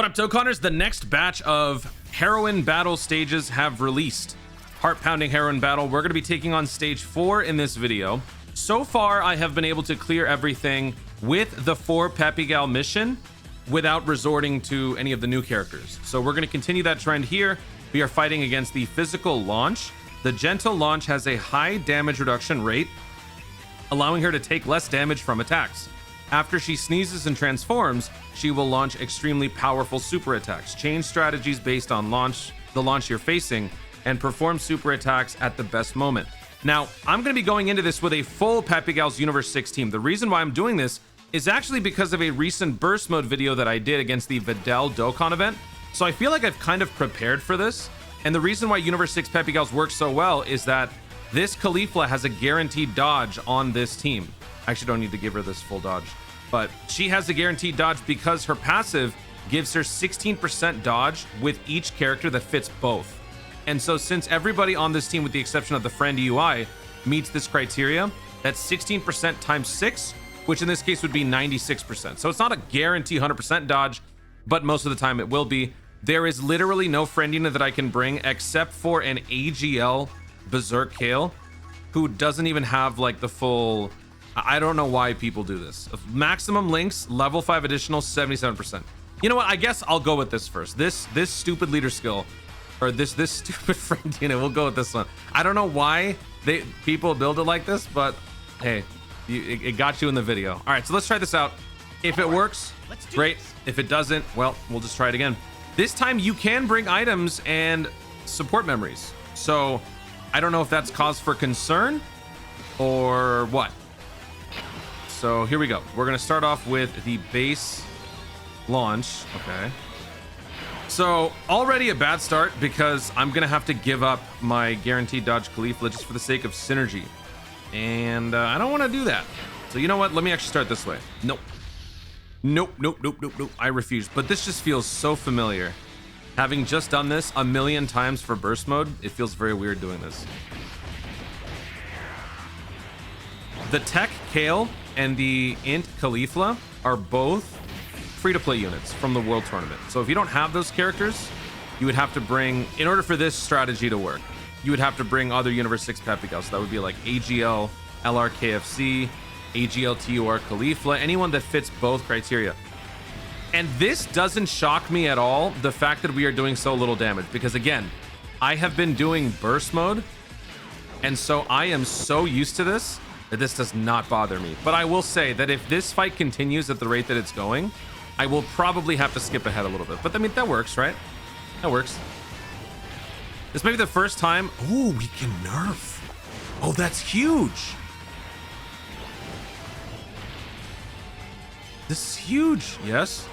What up, Dokkanners? The next batch of Heroine battle stages have released. Heart-pounding Heroine battle. We're going to be taking on stage 4 in this video. So far, I have been able to clear everything with the 4 Peppy Gal mission without resorting to any of the new characters. So we're going to continue that trend here. We are fighting against the physical launch. The gentle launch has a high damage reduction rate, allowing her to take less damage from attacks. After she sneezes and transforms, she will launch extremely powerful super attacks. Change strategies based on the launch you're facing, and perform super attacks at the best moment. Now, I'm going to be going into this with a full Peppy Gal's Universe 6 team. The reason why I'm doing this is actually because of a recent burst mode video that I did against the DBZ Dokkan event. So I feel like I've kind of prepared for this. And the reason why Universe 6 Peppy Gals works so well is that this Caulifla has a guaranteed dodge on this team. I actually don't need to give her this full dodge, but she has a guaranteed dodge because her passive gives her 16% dodge with each character that fits both. And so since everybody on this team, with the exception of the friend UI, meets this criteria, that's 16% times 6, which in this case would be 96%. So it's not a guarantee 100% dodge, but most of the time it will be. There is literally no friend unit that I can bring except for an AGL Berserk Kale, who doesn't even have like the full... I don't know why people do this. Maximum links, level 5 additional, 77%. You know what? I guess I'll go with this first. This stupid leader skill, or this stupid friend unit. We'll go with this one. I don't know why people build it like this, but hey, it got you in the video. All right, so let's try this out. If it works, great. If it doesn't, well, we'll just try it again. This time you can bring items and support memories. So I don't know if that's cause for concern or what. So here we go. We're going to start off with the base launch. Okay. So already a bad start because I'm going to have to give up my guaranteed dodge Caulifla just for the sake of synergy. And I don't want to do that. So you know what? Let me actually start this way. Nope. Nope. I refuse. But this just feels so familiar. Having just done this a million times for burst mode, it feels very weird doing this. The Tech Kale and the Int Caulifla are both free-to-play units from the World Tournament. So if you don't have those characters, you would have to bring, in order for this strategy to work, you would have to bring other Universe 6 Peppy Gals. So that would be like AGL, LRKFC, AGL TUR Caulifla, anyone that fits both criteria. And this doesn't shock me at all, the fact that we are doing so little damage, because again, I have been doing burst mode, and so I am so used to this that this does not bother me. But I will say that if this fight continues at the rate that it's going, I will probably have to skip ahead a little bit. But I mean, that works, right? That works. This may be the first time. Oh, we can nerf. Oh, that's huge. This is huge. Yes.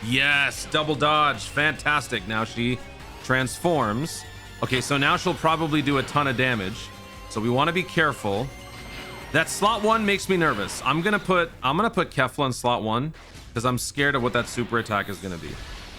Yes, double dodge. Fantastic. Now she transforms. Okay, so now she'll probably do a ton of damage. So we want to be careful. That slot 1 makes me nervous. I'm gonna put Kefla in slot 1 because I'm scared of what that super attack is gonna be.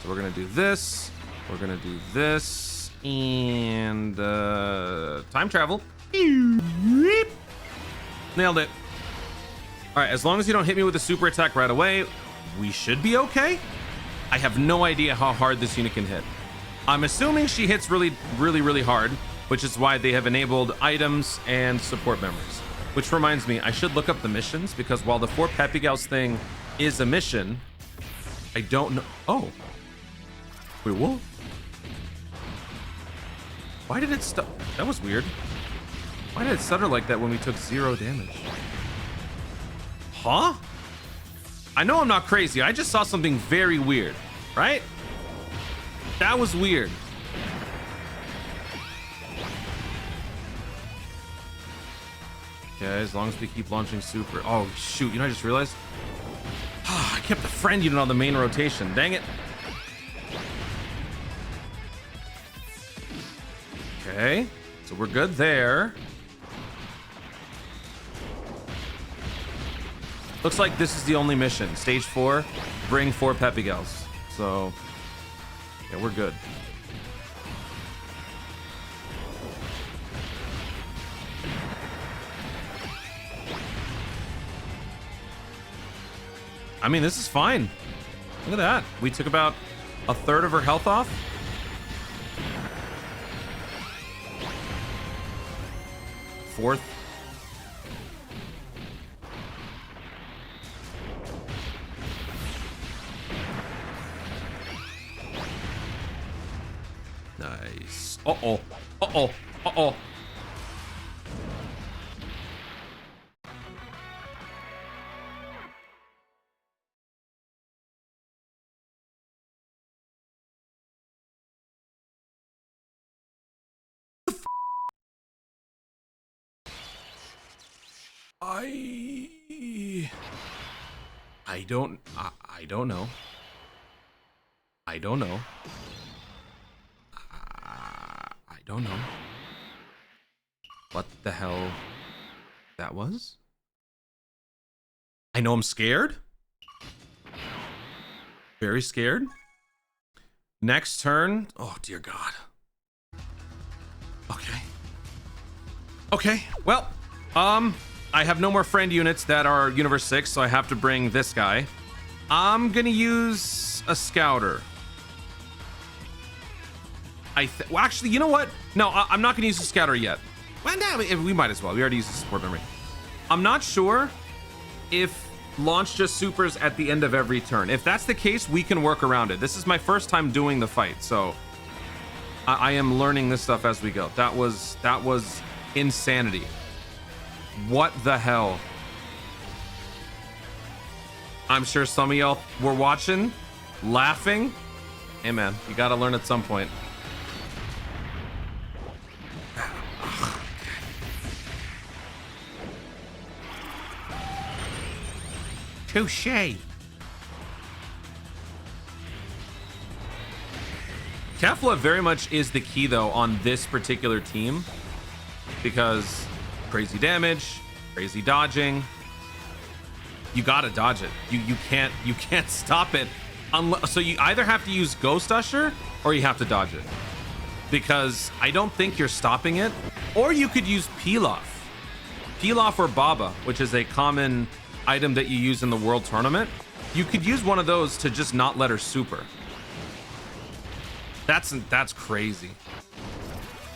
So we're gonna do this. We're gonna do this and time travel. Nailed it. All right, as long as you don't hit me with a super attack right away, we should be okay. I have no idea how hard this unit can hit. I'm assuming she hits really hard, which is why they have enabled items and support memories. Which reminds me, I should look up the missions, because while the 4 Peppy Gals thing is a mission, I don't know. Oh. Wait, what? Why did it stop? That was weird. Why did it stutter like that when we took 0 damage? Huh? I know I'm not crazy. I just saw something very weird, right? That was weird. Okay, as long as we keep launching super. Oh, shoot. You know, I just realized. I kept the friend unit on the main rotation. Dang it. Okay, so we're good there. Looks like this is the only mission. Stage 4, bring 4 Peppy Gals. So, yeah, we're good. I mean, this is fine. Look at that. We took about A third of her health off. Fourth. Nice. Uh-oh. Uh-oh. Uh-oh. I don't know. I don't know. I don't know what the hell that was. I know I'm scared. Very scared. Next turn. Oh dear God. Okay. Okay. Well, I have no more friend units that are Universe 6, so I have to bring this guy. I'm gonna use a scouter. Well, actually, you know what? No, I'm not gonna use a scouter yet. Well, no, we might as well. We already used the support memory. I'm not sure if launch just supers at the end of every turn. If that's the case, we can work around it. This is my first time doing the fight, so I am learning this stuff as we go. That was insanity. What the hell? I'm sure some of y'all were watching, laughing. Hey man, you gotta learn at some point. Touché. Kefla very much is the key though on this particular team, because crazy damage, crazy dodging. You gotta dodge it. You can't stop it unless, so you either have to use Ghost Usher or you have to dodge it, because I don't think you're stopping it. Or you could use Pilaf or Baba, which is a common item that you use in the World Tournament. You could use one of those to just not let her super. That's crazy.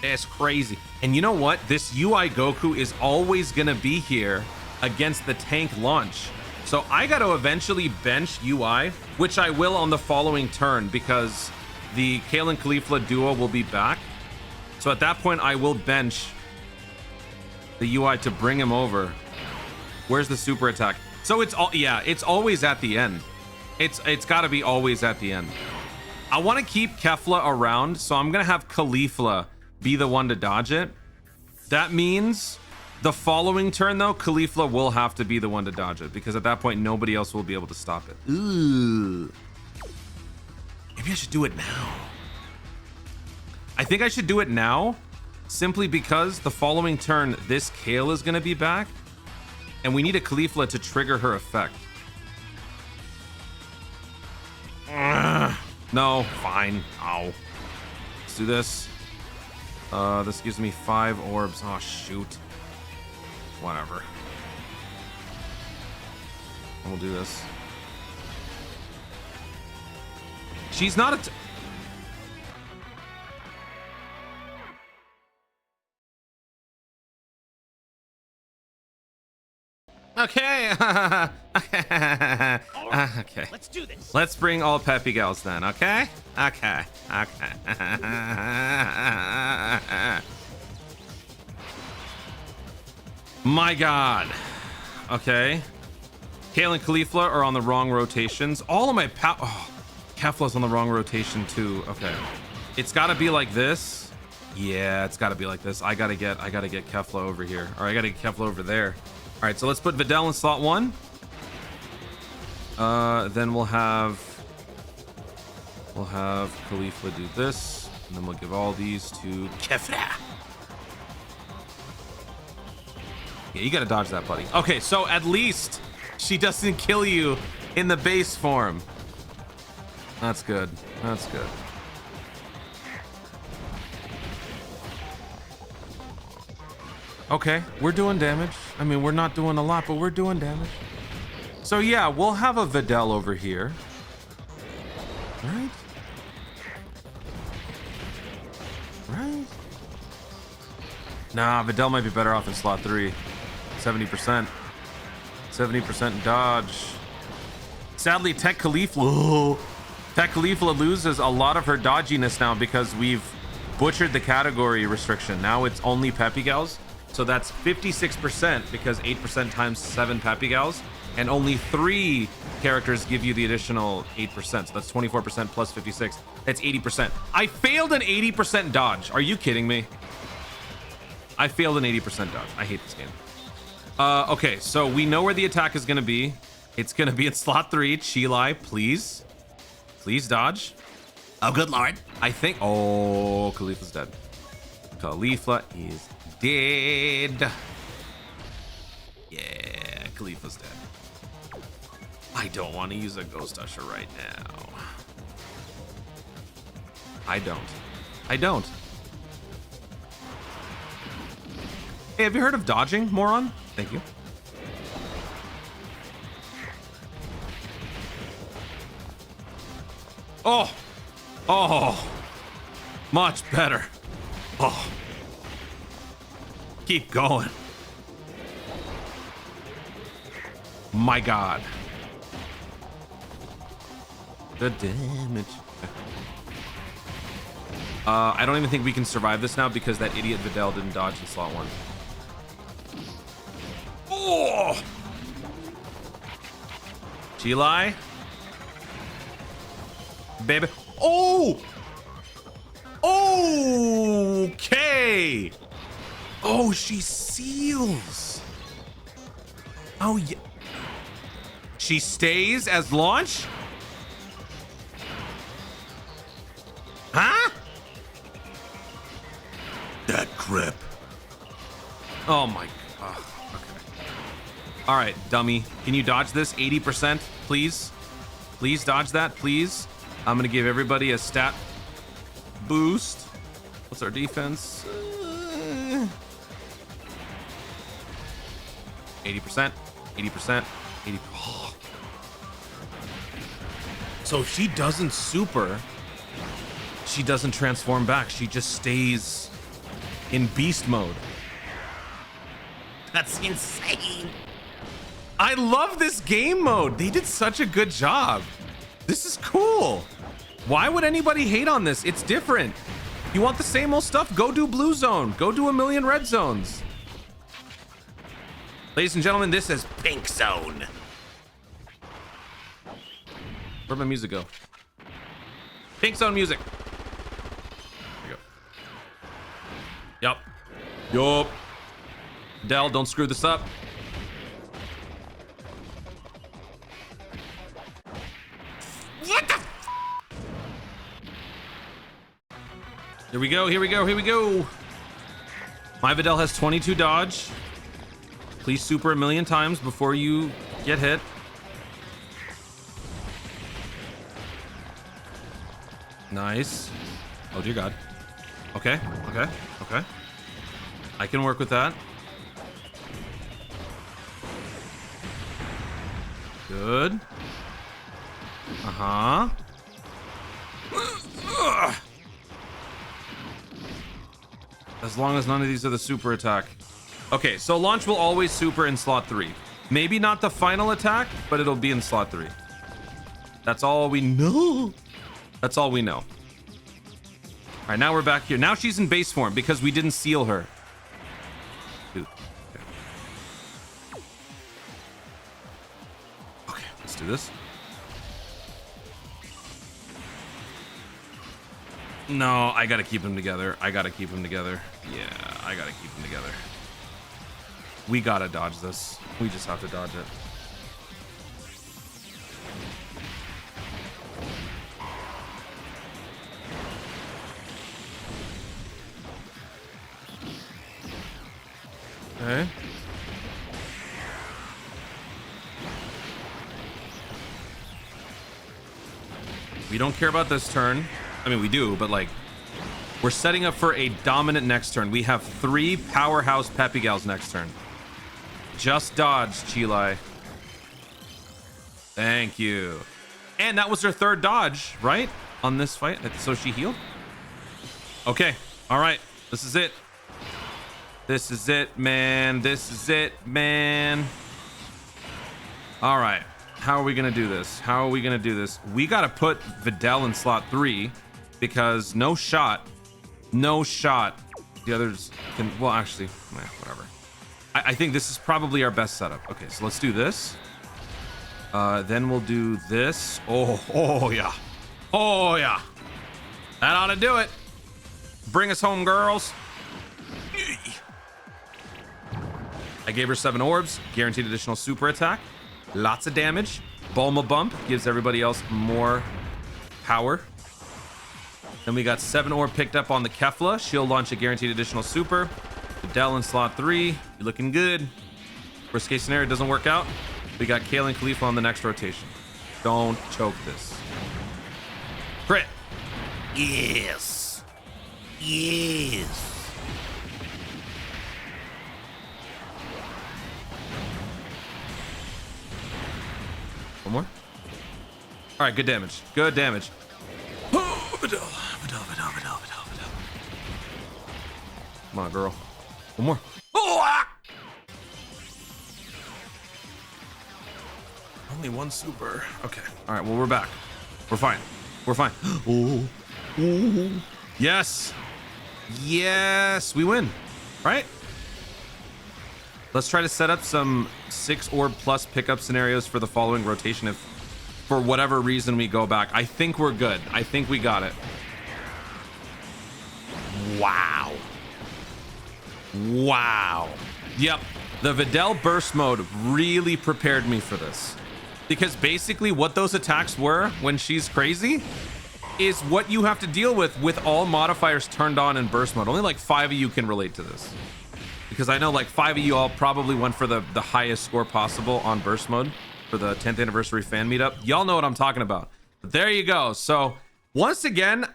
It's crazy. And you know what? This UI Goku is always gonna be here against the tank launch. So I got to eventually bench UI, which I will on the following turn, because the Kale and Caulifla duo will be back. So at that point, I will bench the UI to bring him over. Where's the super attack? So it's all, yeah, it's always at the end. It's got to be always at the end. I want to keep Kefla around, so I'm gonna have Caulifla be the one to dodge it. That means the following turn though, Caulifla will have to be the one to dodge it, because at that point nobody else will be able to stop it. Ooh. Maybe I should do it now. I think I should do it now, simply because the following turn this Kale is gonna be back, and we need a Caulifla to trigger her effect. No, fine. Ow. Let's do this. This gives me 5 orbs. Oh shoot. Whatever. We'll do this. She's not a okay. Okay. Let's do this. Let's bring all Peppy gals then, okay? Okay. Okay. My God. Okay. Kale and Caulifla are on the wrong rotations. All of my Kefla's on the wrong rotation too. Okay. It's gotta be like this. Yeah, it's gotta be like this. I gotta get Kefla over here. Or I gotta get Kefla over there. All right, so let's put Videl in slot 1. Then we'll have Caulifla do this, and then we'll give all these to Kefla. Yeah, you gotta dodge that, buddy. Okay, so at least she doesn't kill you in the base form. That's good. That's good. Okay, we're doing damage. I mean, we're not doing a lot, but we're doing damage. So yeah, we'll have a Videl over here. Right? Nah, Videl might be better off in slot 3. 70%. 70% dodge. Sadly, Tech Khalifa loses a lot of her dodginess now because we've butchered the category restriction. Now it's only Peppy Gals. So that's 56% because 8% times 7 Peppy Gals. And only 3 characters give you the additional 8%. So that's 24% plus 56. That's 80%. I failed an 80% dodge. Are you kidding me? I failed an 80% dodge. I hate this game. Okay, so we know where the attack is going to be. It's going to be in slot 3. Chilai, please. Please dodge. Oh, good lord. I think... Oh, Khalifa's dead. Khalifa is dead. Yeah, Khalifa's dead. I don't want to use a Ghost Usher right now. I don't. Hey, have you heard of dodging, moron? Thank you. Oh, much better. Oh, keep going. My God. The damage. I don't even think we can survive this now because that idiot Videl didn't dodge in slot 1. Oh! Chilai. Baby. Oh! Okay. Oh, she seals. Oh, yeah. She stays as launch? Huh? That crap. Oh my God. Okay. All right, dummy. Can you dodge this 80%, please? Please dodge that, please. I'm gonna give everybody a stat boost. What's our defense? 80%, 80%, 80. Oh. So if she doesn't super, she doesn't transform back. She just stays in beast mode. That's insane. I love this game mode. They did such a good job. This is cool. Why would anybody hate on this? It's different. You want the same old stuff? Go do blue zone. Go do a million red zones. Ladies and gentlemen, this is pink zone. Where'd my music go? Pink zone music. There you go. Yup. Del, don't screw this up. What the? Here we go. My Videl has 22 dodge. Please super a million times before you get hit. Nice. Oh dear God. Okay. I can work with that. Good. As long as none of these are the super attack. Okay, so launch will always super in slot 3. Maybe not the final attack, but it'll be in slot 3. That's all we know. That's all we know. All right, now we're back here. Now she's in base form because we didn't seal her. Okay, let's do this. No, I gotta keep them together. Yeah, I gotta keep them together. We gotta dodge this. We just have to dodge it. Okay. We don't care about this turn. I mean, we do, but like, we're setting up for a dominant next turn. We have 3 powerhouse Peppy Gals next turn. Just dodge, Chilai. Thank you. And that was her 3rd dodge, right? On this fight. So she healed? Okay. All right. This is it. This is it, man. This is it, man. All right. How are we going to do this? How are we going to do this? We got to put Videl in slot 3 because no shot. No shot. The others can, well, actually, whatever. I think this is probably our best setup. Okay, so let's do this. Then we'll do this. Oh, yeah. Oh, yeah. That ought to do it. Bring us home, girls. I gave her 7 orbs, guaranteed additional super attack, lots of damage. Bulma Bump gives everybody else more power. Then we got 7 orb picked up on the Kefla. She'll launch a guaranteed additional super. Videl in slot 3. You're looking good. Worst case scenario doesn't work out. We got Kale and Khalifa on the next rotation. Don't choke this. Crit. Yes. Yes. One more. All right, good damage. Good damage. Videl. Come on, girl. One more. Oh, ah! Only 1 super. Okay. All right. Well, we're back. We're fine. We're fine. Oh. Yes. Yes. We win. Right? Let's try to set up some 6 orb plus pickup scenarios for the following rotation if for whatever reason we go back. I think we're good. I think we got it. Wow. Wow. Yep. The Videl burst mode really prepared me for this. Because basically what those attacks were when she's crazy is what you have to deal with all modifiers turned on in burst mode. Only like 5 of you can relate to this. Because I know like 5 of you all probably went for the highest score possible on burst mode for the 10th anniversary fan meetup. Y'all know what I'm talking about. But there you go. So once again,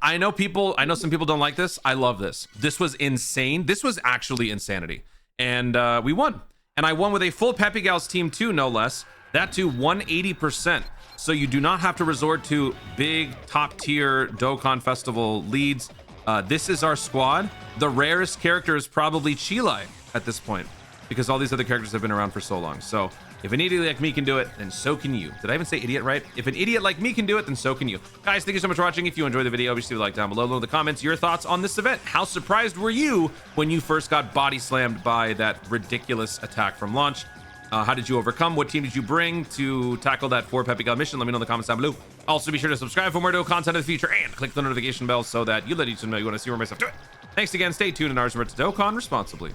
I know some people don't like this. I love this. This was insane. This was actually insanity. And we won. And I won with a full Peppy Gals team too, no less. That too, 180%. So you do not have to resort to big top tier Dokkan Festival leads. This is our squad. The rarest character is probably Chile at this point because all these other characters have been around for so long. So if an idiot like me can do it, then so can you. Did I even say idiot right? If an idiot like me can do it, then so can you. Guys, thank you so much for watching. If you enjoyed the video, obviously like down below. Leave in the comments your thoughts on this event. How surprised were you when you first got body slammed by that ridiculous attack from launch? How did you overcome? What team did you bring to tackle that 4 Peppy Gal mission? Let me know in the comments down below. Also, be sure to subscribe for more Dokkan content in the future and click the notification bell so that you let each know you want to see more of my stuff. Do it. Thanks again. Stay tuned and ours to Dokkan responsibly.